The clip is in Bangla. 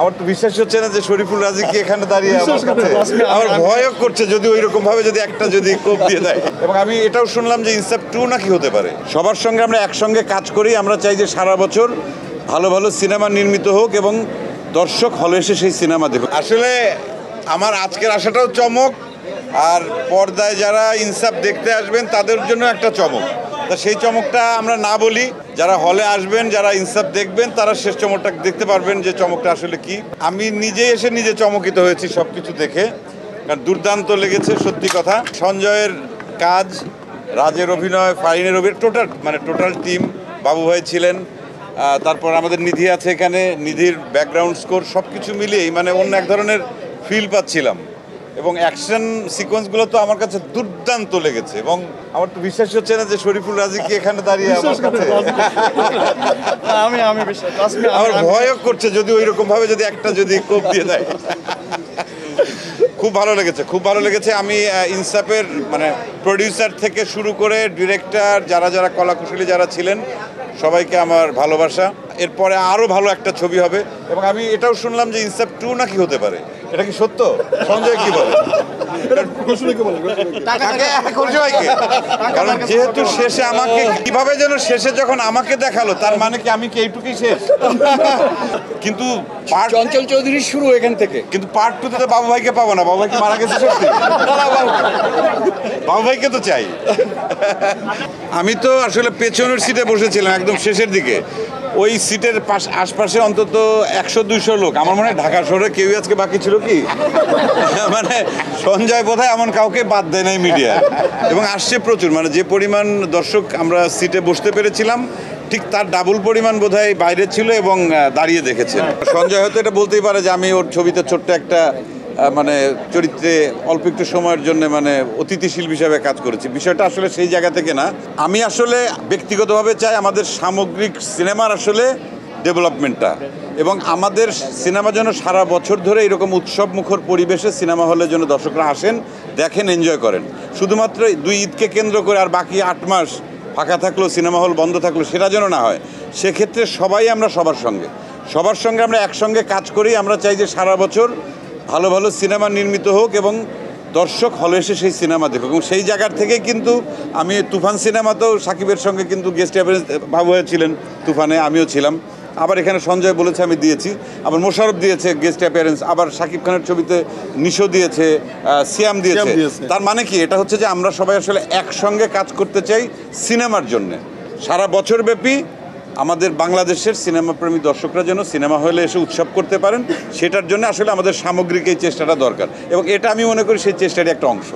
আমার তো বিশ্বাস হচ্ছে না যে শরীফুল রাজি কি এখানে দাঁড়িয়ে আমার কাছে আমার ভয়ও করছে যদি ওইরকম ভাবে যদি একটা যদি কোপ দিয়ে দেয়। এবং আমি এটাও শুনলাম যে ইনসাফ 2 নাকি হতে পারে। সবার সঙ্গে আমরা একসঙ্গে কাজ করি। আমরা চাই যে সারা বছর ভালো ভালো সিনেমা নির্মিত হোক এবং দর্শক হলে এসে সেই সিনেমা দেখুক। আসলে আমার আজকের আসাটাও চমক, আর পর্দায় যারা ইনসাফ দেখতে আসবেন তাদের জন্য একটা চমক। তা সেই চমকটা আমরা না বলি, যারা হলে আসবেন, যারা ইনসাফ দেখবেন তারা শেষ চমকটা দেখতে পারবেন যে চমকটা আসলে কি। আমি নিজে এসে নিজে চমকিত হয়েছি সব কিছু দেখে, কারণ দুর্দান্ত লেগেছে সত্যি কথা। সঞ্জয়ের কাজ, রাজের অভিনয়, ফারিনের অভিনয়, টোটাল টিম, বাবু ভাই ছিলেন, তারপর আমাদের নিধি আছে এখানে, নিধির ব্যাকগ্রাউন্ড স্কোর সব কিছু মিলিয়েই মানে অন্য এক ধরনের ফিল পাচ্ছিলাম। এবং অ্যাকশন সিকোয়েন্সগুলো তো আমার কাছে দুর্দান্ত লেগেছে। এবং আমার তো বিশ্বাস হচ্ছে না যে শরীফুল রাজি কি এখানে দাঁড়িয়ে আমার কাছে আমার ভয়ও করছে যদি ওইরকম ভাবে যদি একটা যদি কোপ দিয়ে দেয়। খুব ভালো লেগেছে, খুব ভালো লেগেছে। আমি ইনসাফের মানে প্রডিউসার থেকে শুরু করে ডিরেক্টর, যারা যারা কলাকুশলী যারা ছিলেন সবাইকে আমার ভালোবাসা। এরপরে আরও ভালো একটা ছবি হবে। এবং আমি এটাও শুনলাম যে ইনসাফ 2 নাকি হতে পারে। এটা কি সত্য? সঞ্জয় কি বলে? কারণ যেহেতু শেষে আমাকে কিভাবে যেন শেষে যখন আমাকে দেখালো, তার মানে কি আমি কি এইটুকুই শেষ? কিন্তু চঞ্চল চৌধুরী শুরু এখান থেকে, কিন্তু পার্ট 2 তে বাবু ভাইকে পাবো না। বাবু ভাই কি মারা গেছে সত্যি? বাবু ভাইকে তো চাই। আমি তো আসলে পেছনের সিটে বসেছিলাম একদম শেষের দিকে। ওই সিটের আশপাশে অন্তত 100-200 লোক। আমার মনে হয় ঢাকা শহরে কেউই আজকে বাকি ছিল কি মানে সঞ্জয় বোধহয় এমন কাউকে বাদ দেয় নাই মিডিয়া। এবং আসছে প্রচুর, মানে যে পরিমাণ দর্শক আমরা সিটে বসতে পেরেছিলাম ঠিক তার ডাবল পরিমাণ বোধহয় বাইরে ছিল এবং দাঁড়িয়ে দেখেছেন। সঞ্জয় হয়তো এটা বলতেই পারে যে আমি ওর ছবিতে ছোট্ট একটা মানে চরিত্রে অল্প একটু সময়ের জন্য মানে অতিথি শিল্পী হিসাবে কাজ করেছি। বিষয়টা আসলে সেই জায়গা থেকে না। আমি আসলে ব্যক্তিগতভাবে চাই আমাদের সামগ্রিক সিনেমার আসলে ডেভেলপমেন্টটা, এবং আমাদের সিনেমা যেন সারা বছর ধরে এরকম উৎসব মুখর পরিবেশে সিনেমা হলের জন্য দর্শকরা আসেন, দেখেন, এনজয় করেন। শুধুমাত্র 2 ঈদকে কেন্দ্র করে আর বাকি 8 মাস ফাঁকা থাকলো, সিনেমা হল বন্ধ থাকলো, সেটা যেন না হয়। সেক্ষেত্রে সবাই আমরা সবার সঙ্গে আমরা একসঙ্গে কাজ করি। আমরা চাই যে সারা বছর ভালো ভালো সিনেমা নির্মিত হোক এবং দর্শক হলে এসে সেই সিনেমা দেখুক। এবং সেই জায়গার থেকে কিন্তু আমি তুফান সিনেমাতেও সাকিবের সঙ্গে কিন্তু গেস্ট অ্যাপিয়ারেন্স বাবু হয়েছিলেন তুফানে, আমিও ছিলাম। আবার এখানে সঞ্জয় বলেছে আমি দিয়েছি, আবার মোশাররফ দিয়েছে গেস্ট অ্যাপিয়ারেন্স, আবার সাকিব খানের ছবিতে নিশো দিয়েছে, সিয়াম দিয়েছে। তার মানে কি, এটা হচ্ছে যে আমরা সবাই আসলে একসঙ্গে কাজ করতে চাই সিনেমার জন্যে। সারা বছরব্যাপী আমাদের বাংলাদেশের সিনেমাপ্রেমী দর্শকরা যেন সিনেমা হলে এসে উৎসব করতে পারেন, সেটার জন্য আসলে আমাদের সামগ্রিক এই চেষ্টাটা দরকার। এবং এটা আমি মনে করি সেই চেষ্টারই একটা অংশ।